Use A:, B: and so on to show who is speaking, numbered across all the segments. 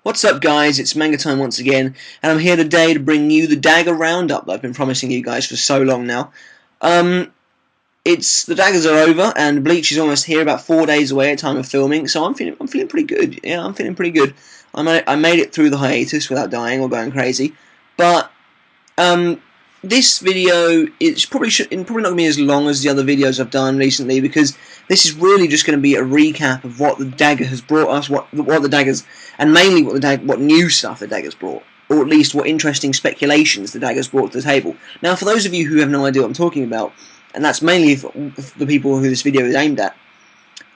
A: What's up, guys? It's Manga Time once again, and I'm here today to bring you the Dagger roundup that I've been promising you guys for so long now. The Daggers are over, and Bleach is almost here, about 4 days away at time of filming. So I'm feeling pretty good. Yeah, I'm feeling pretty good. I made it through the hiatus without dying or going crazy. But this video it's probably not going to be as long as the other videos I've done recently, because this is really just going to be a recap of what the Dagger has brought us, what the Daggers, and mainly what new stuff the Daggers brought, or at least what interesting speculations the Daggers brought to the table. Now, for those of you who have no idea what I'm talking about, and that's mainly for the people who this video is aimed at,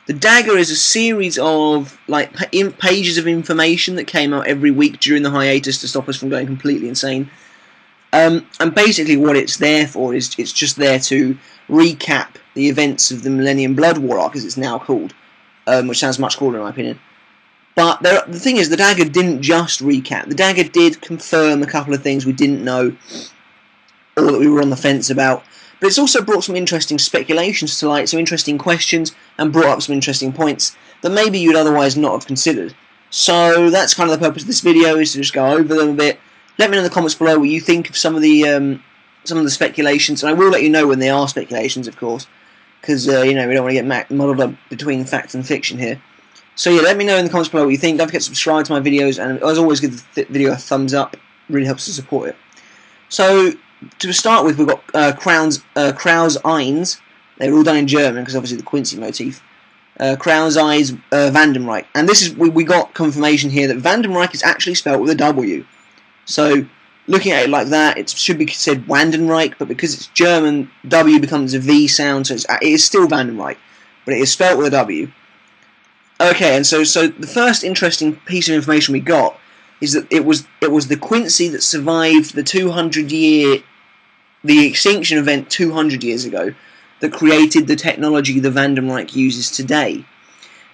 A: the Dagger is a series of pages of information that came out every week during the hiatus to stop us from going completely insane. And basically what it's there for is it's just there to recap the events of the Millennium Blood War arc, as it's now called, which sounds much cooler in my opinion. But the thing is, the Dagger didn't just recap. The Dagger did confirm a couple of things we didn't know, or that we were on the fence about. But it's also brought some interesting speculations to light, some interesting questions, and brought up some interesting points that maybe you'd otherwise not have considered. So that's kind of the purpose of this video, is to just go over them a bit. Let me know in the comments below what you think of some of the speculations, and I will let you know when they are speculations, of course, because we don't want to get muddled up between fact and fiction here. So yeah, let me know in the comments below what you think. Don't forget to subscribe to my videos, and as always, give the video a thumbs up. It really helps to support it. So to start with, we've got Krau's Eins. They're all done in German because obviously the Quincy motif. Krau's Eyes, Vanden Reich, and this is we got confirmation here that Vanden Reich is actually spelled with a W. So, looking at it like that, it should be said Vanden Reich, but because it's German, W becomes a V sound, so it is still Vanden Reich, but it is spelt with a W. Okay, and so the first interesting piece of information we got is that it was the Quincy that survived the extinction event 200 years ago, that created the technology the Vanden Reich uses today.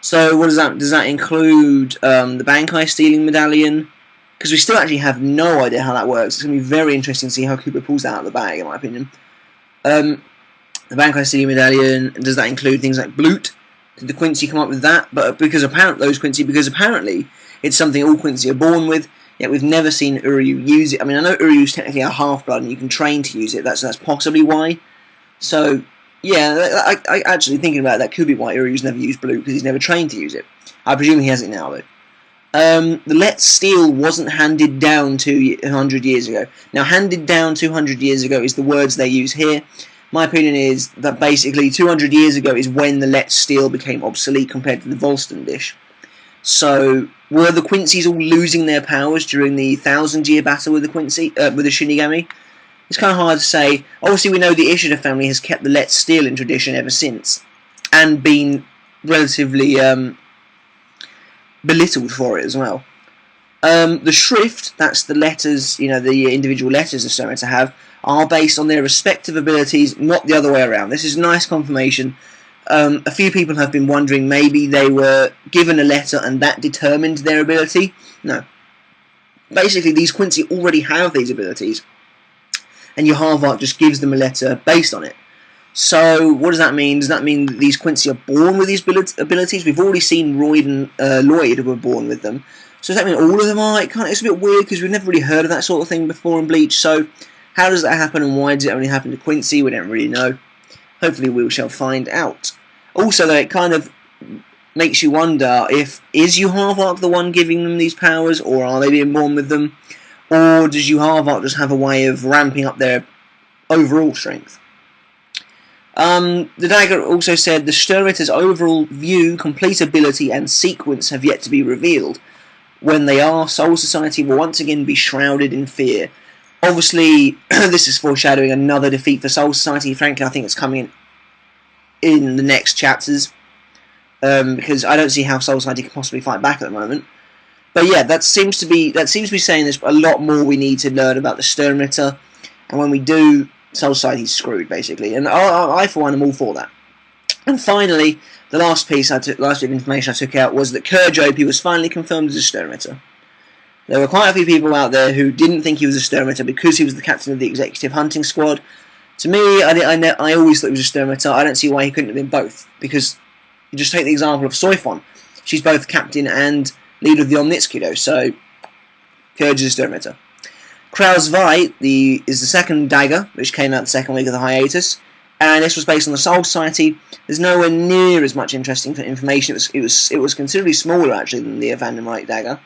A: So, what does that include? The Bankai stealing medallion? Because we still actually have no idea how that works. It's going to be very interesting to see how Cooper pulls that out of the bag, in my opinion. The Bankai City Medallion, does that include things like Bleach? Did the Quincy come up with that? But because apparently it's something all Quincy are born with, yet we've never seen Uryu use it. I mean, I know Uryu's technically a half-blood and you can train to use it. That's possibly why. So, yeah, I actually thinking about it, that could be why Uryu's never used Blue, because he's never trained to use it. I presume he has it now, though. The Let's Steal wasn't handed down 200 years ago. Now, handed down 200 years ago is the words they use here. My opinion is that basically 200 years ago is when the Let's Steal became obsolete compared to the Volston dish. So, were the Quincy's all losing their powers during the 1,000-year battle with the Shinigami? It's kind of hard to say. Obviously, we know the Ishida family has kept the Let's Steal in tradition ever since, and been relatively belittled for it as well. The Schrift, that's the letters, the individual letters the Stomata have, are based on their respective abilities, not the other way around. This is nice confirmation. A few people have been wondering maybe they were given a letter and that determined their ability. No. Basically, these Quincy already have these abilities, and your Harvard just gives them a letter based on it. So, what does that mean? Does that mean that these Quincy are born with these abilities? We've already seen Royd and Lloyd who were born with them. So, does that mean all of them are? It's a bit weird, because we've never really heard of that sort of thing before in Bleach. So, how does that happen, and why does it only happen to Quincy? We don't really know. Hopefully, we shall find out. Also, though, it kind of makes you wonder is Yuharvok the one giving them these powers, or are they being born with them? Or does Yuharvok just have a way of ramping up their overall strength? The Dagger also said the Sturritter's overall view, complete ability, and sequence have yet to be revealed. When they are, Soul Society will once again be shrouded in fear. Obviously, this is foreshadowing another defeat for Soul Society. Frankly, I think it's coming in the next chapters, because I don't see how Soul Society can possibly fight back at the moment. But yeah, that seems to be saying there's a lot more we need to learn about the Sturmritter, and when we do, Soul Society's screwed, basically, and I for one am all for that. And finally, the last bit of information I took out was that Kerjopi was finally confirmed as a Sturmritter. There were quite a few people out there who didn't think he was a Sturmritter because he was the captain of the executive hunting squad. To me, I always thought he was a Sturmritter. I don't see why he couldn't have been both, because you just take the example of Soifon. She's both captain and leader of the Omnitsukido, so Courage is still better. Kraus Vi is the second Dagger, which came out the second week of the hiatus, and this was based on the Soul Society. There's nowhere near as much interesting information. It was considerably smaller actually than the Vanden Reich Dagger,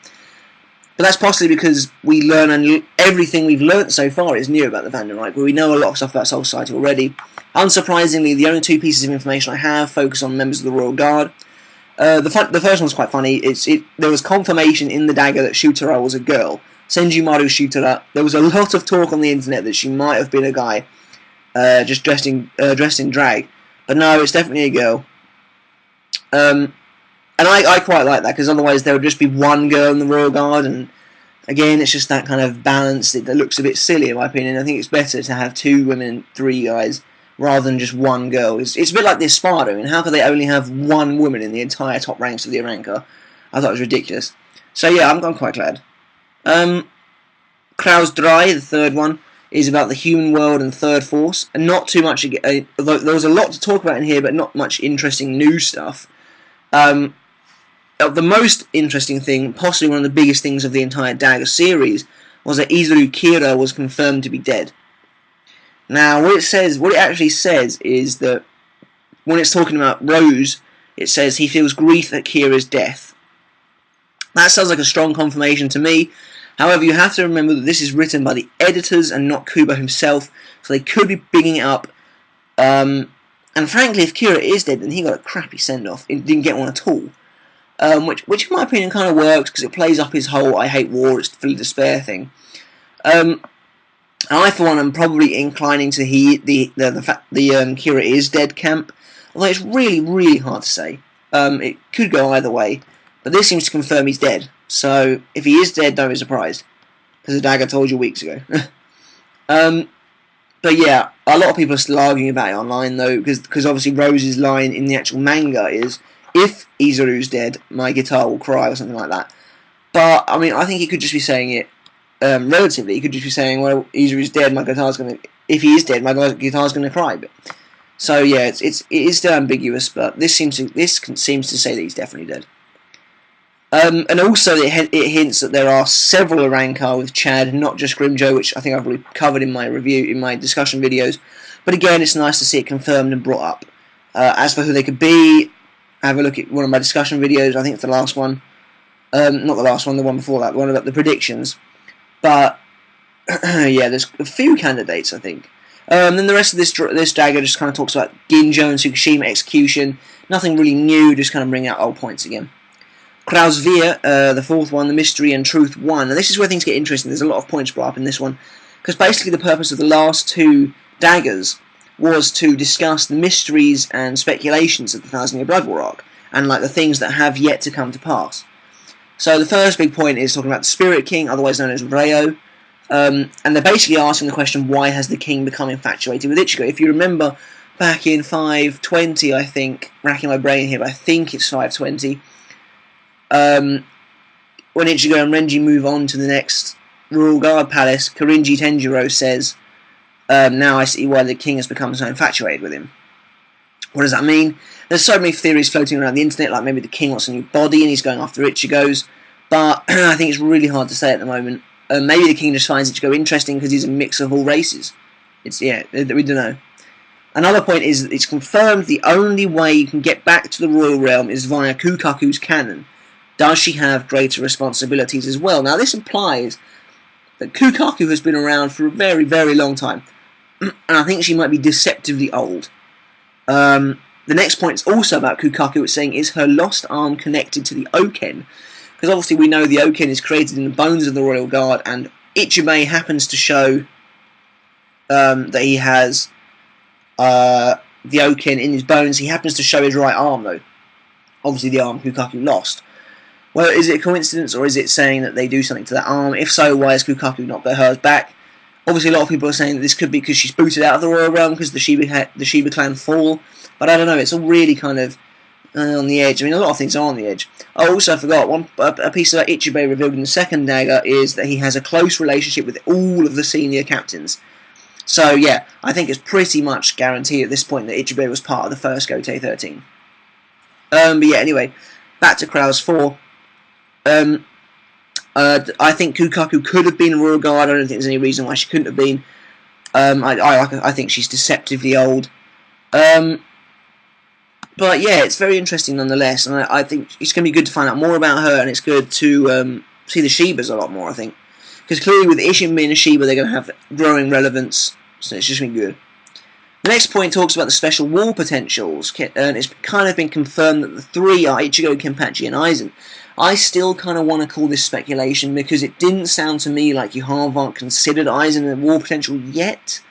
A: but that's possibly because we learn, and everything we've learnt so far is new about the Vanden Reich, where we know a lot of stuff about Soul Society already. Unsurprisingly, the only two pieces of information I have focus on members of the Royal Guard. The first one's quite funny. There was confirmation in the Dagger that Shutara was a girl. Senjumaru Shutara. There was a lot of talk on the internet that she might have been a guy, just dressed in drag, but no, it's definitely a girl. And I quite like that, because otherwise there would just be one girl in the Royal Guard, and again, it's just that kind of balance that looks a bit silly in my opinion. I think it's better to have 2 women and 3 guys rather than just one girl. It's a bit like the Espada. I mean, how could they only have 1 woman in the entire top ranks of the Arrancar? I thought it was ridiculous. So yeah, I'm quite glad. Kraus Drei, the third one, is about the human world and third force, and not too much. There was a lot to talk about in here, but not much interesting new stuff. The most interesting thing, possibly one of the biggest things of the entire Dagger series, was that Izuru Kira was confirmed to be dead. Now, what it actually says is that when it's talking about Rose, it says he feels grief at Kira's death. That sounds like a strong confirmation to me. However, you have to remember that this is written by the editors and not Kubo himself, so they could be bigging it up. And frankly, if Kira is dead, then he got a crappy send-off. He didn't get one at all. Which in my opinion kind of works, because it plays up his whole "I hate war, it's full of despair" thing. I, for one, am probably inclining to the fact the Kira is dead camp, although it's really, really hard to say. It could go either way, but this seems to confirm he's dead. So, if he is dead, don't be surprised, because the Dagger told you weeks ago. But yeah, a lot of people are still arguing about it online, though, because obviously Rose's line in the actual manga is, "If Izuru's dead, my guitar will cry," or something like that. But, I mean, I think he could just be saying it relatively. He could just be saying, well, Izuru's dead, my guitar's going to... If he is dead, my guitar's going to cry. So, yeah, it is still ambiguous, but this seems to say that he's definitely dead. And also it hints that there are several Arrancar with Chad, not just Grimjo, which I think I've already covered in my discussion videos. But again, it's nice to see it confirmed and brought up. As for who they could be, have a look at one of my discussion videos. I think it's the last one. Not the last one, the one before that, the one about the predictions. But yeah, there's a few candidates, I think. Then the rest of this Dagger just kind of talks about Ginjo and Tsukushima execution. Nothing really new, just kind of bring out old points again. Kraus Via, the fourth one, the Mystery and Truth 1. And this is where things get interesting. There's a lot of points brought up in this one. Because basically the purpose of the last 2 Daggers was to discuss the mysteries and speculations of the 1,000-Year Blood War arc. And like the things that have yet to come to pass. So the first big point is talking about the Spirit King, otherwise known as Reo. And they're basically asking the question, why has the king become infatuated with Ichigo? If you remember, back in 520, I think, racking my brain here, but I think it's 520, when Ichigo and Renji move on to the next Royal Guard Palace, Korinji Tenjiro says, now I see why the king has become so infatuated with him. What does that mean? There's so many theories floating around the internet, like maybe the king wants a new body and he's going after Ichigo's, but I think it's really hard to say at the moment. Maybe the king just finds Ichigo interesting because he's a mix of all races. We don't know. Another point is that it's confirmed the only way you can get back to the royal realm is via Kukaku's cannon. Does she have greater responsibilities as well? Now this implies that Kukaku has been around for a very, very long time. And I think she might be deceptively old. The next point is also about Kukaku. It's saying, is her lost arm connected to the Oken? Because obviously we know the Oken is created in the bones of the Royal Guard, and Ichibei happens to show that he has the Oken in his bones. He happens to show his right arm, though. Obviously the arm Kukaku lost. Well, is it a coincidence, or is it saying that they do something to that arm? If so, why has Kukaku not got hers back? Obviously, a lot of people are saying that this could be because she's booted out of the royal realm because the Shiba clan fall. But I don't know, it's all really kind of on the edge. I mean, a lot of things are on the edge. I also forgot, a piece about Ichibei revealed in the second Dagger is that he has a close relationship with all of the senior captains. So, yeah, I think it's pretty much guaranteed at this point that Ichibei was part of the first Gotei 13. But yeah, anyway, back to Kraus 4. I think Kukaku could have been a royal guard. I don't think there's any reason why she couldn't have been. I think she's deceptively old. But yeah, it's very interesting nonetheless, and I think it's going to be good to find out more about her, and it's good to see the Shibas a lot more, I think. Because clearly with Isshin being a Shiba, they're going to have growing relevance, so it's just going to be good. The next point talks about the special war potentials, and it's kind of been confirmed that the three are Ichigo, Kenpachi, and Aizen. I still kind of want to call this speculation because it didn't sound to me like Yhwach aren't considered Aizen a war potential yet.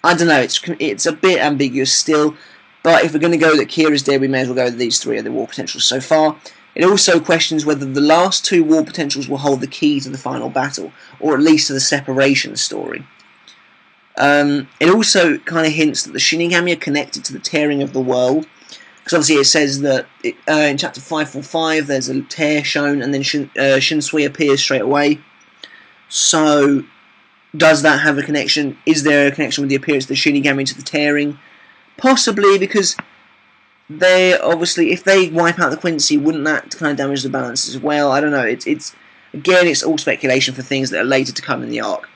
A: I don't know, it's a bit ambiguous still, but if we're going to go that Kira's dead, we may as well go that these three are the war potentials so far. It also questions whether the last two war potentials will hold the key to the final battle, or at least to the separation story. It also kind of hints that the Shinigami are connected to the tearing of the world, because obviously it says that in chapter 545 there's a tear shown, and then Shinsui appears straight away. So, does that have a connection? Is there a connection with the appearance of the Shinigami to the tearing? Possibly, because they obviously, if they wipe out the Quincy, wouldn't that kind of damage the balance as well? I don't know. It's again, it's all speculation for things that are later to come in the arc.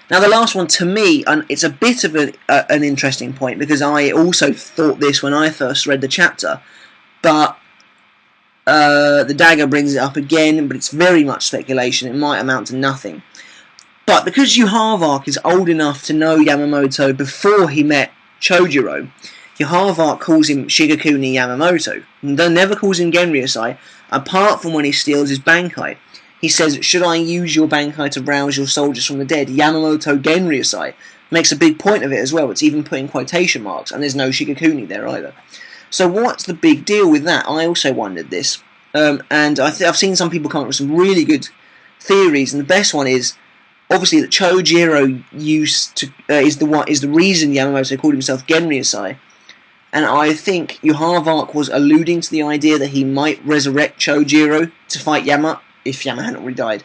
A: Now the last one, to me, it's a bit of an interesting point, because I also thought this when I first read the chapter, but the Dagger brings it up again, but it's very much speculation. It might amount to nothing. But because Yhwach is old enough to know Yamamoto before he met Chojiro, Yhwach calls him Shigakuni Yamamoto, and never calls him Genryusai, apart from when he steals his Bankai. He says, "Should I use your Bankai to rouse your soldiers from the dead? Yamamoto Genryusai." Makes a big point of it as well. It's even put in quotation marks, and there's no Shigakuni there either. So what's the big deal with that? I also wondered this, and I've seen some people come up with some really good theories, and the best one is obviously that Chojiro is the reason Yamamoto called himself Genryusai, and I think Yhwach was alluding to the idea that he might resurrect Chojiro to fight Yama if Yama hadn't already died.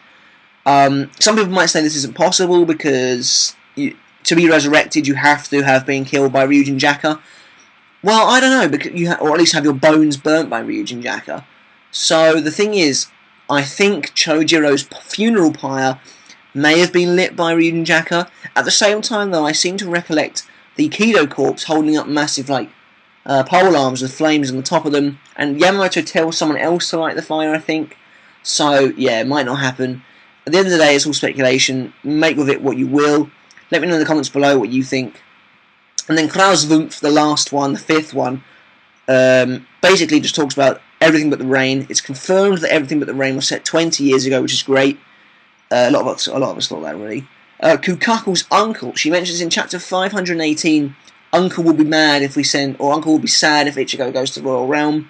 A: Some people might say this isn't possible because to be resurrected you have to have been killed by Ryujin Jaka. Well, I don't know, because or at least have your bones burnt by Ryujin Jaka. So the thing is, I think Chojiro's funeral pyre may have been lit by Ryujin Jaka. At the same time, though, I seem to recollect the Kido corpse holding up massive pole arms with flames on the top of them, and Yamamoto tells someone else to light the fire, I think. So yeah, it might not happen. At the end of the day, it's all speculation. Make with it what you will. Let me know in the comments below what you think. And then Krauswumpf, the last one, the fifth one, basically just talks about everything but the rain. It's confirmed that everything but the rain was set 20 years ago, which is great. A lot of us thought that, really. Kukaku's uncle, she mentions in chapter 518, Uncle will be mad if we send, or Uncle will be sad if Ichigo goes to the Royal Realm.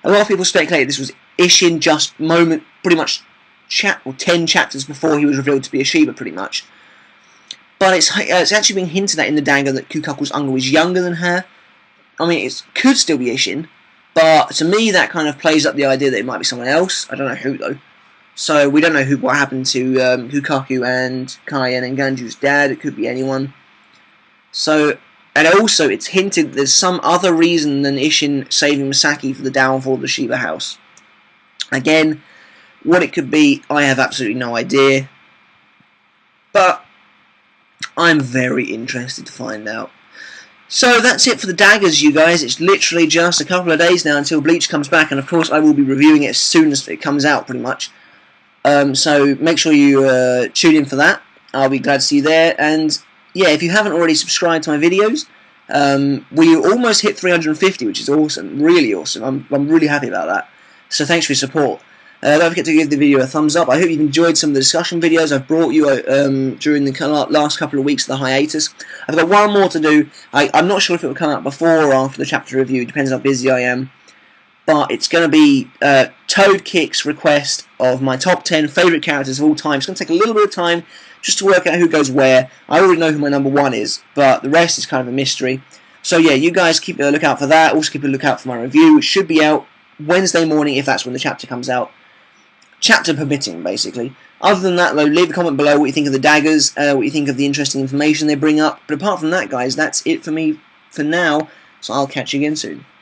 A: A lot of people speculated this was Isshin just pretty much 10 chapters before he was revealed to be a Shiba, pretty much. But it's actually been hinted at in the Dagger that Kukaku's uncle is younger than her. I mean, it could still be Isshin, but to me that kind of plays up the idea that it might be someone else. I don't know who, though. So we don't know what happened to Kukaku and Kaien and Ganju's dad. It could be anyone. So, and also it's hinted there's some other reason than Isshin saving Misaki for the downfall of the Shiba house. Again, what it could be, I have absolutely no idea. But I'm very interested to find out. So that's it for the Daggers, you guys. It's literally just a couple of days now until Bleach comes back, and of course I will be reviewing it as soon as it comes out, pretty much. So make sure you tune in for that. I'll be glad to see you there. And yeah, if you haven't already subscribed to my videos, we almost hit 350, which is awesome, really awesome. I'm really happy about that. So thanks for your support. Don't forget to give the video a thumbs up. I hope you've enjoyed some of the discussion videos I've brought you during the last couple of weeks of the hiatus. I've got one more to do. I'm not sure if it will come out before or after the chapter review. It depends how busy I am. But it's going to be Toad Kick's request of my top 10 favourite characters of all time. It's going to take a little bit of time just to work out who goes where. I already know who my number 1 is, but the rest is kind of a mystery. So yeah, you guys keep a lookout for that. Also keep a lookout for my review, which should be out Wednesday morning if that's when the chapter comes out. Chapter permitting, basically. Other than that, though, leave a comment below what you think of the Daggers, what you think of the interesting information they bring up. But apart from that, guys, that's it for me for now. So I'll catch you again soon.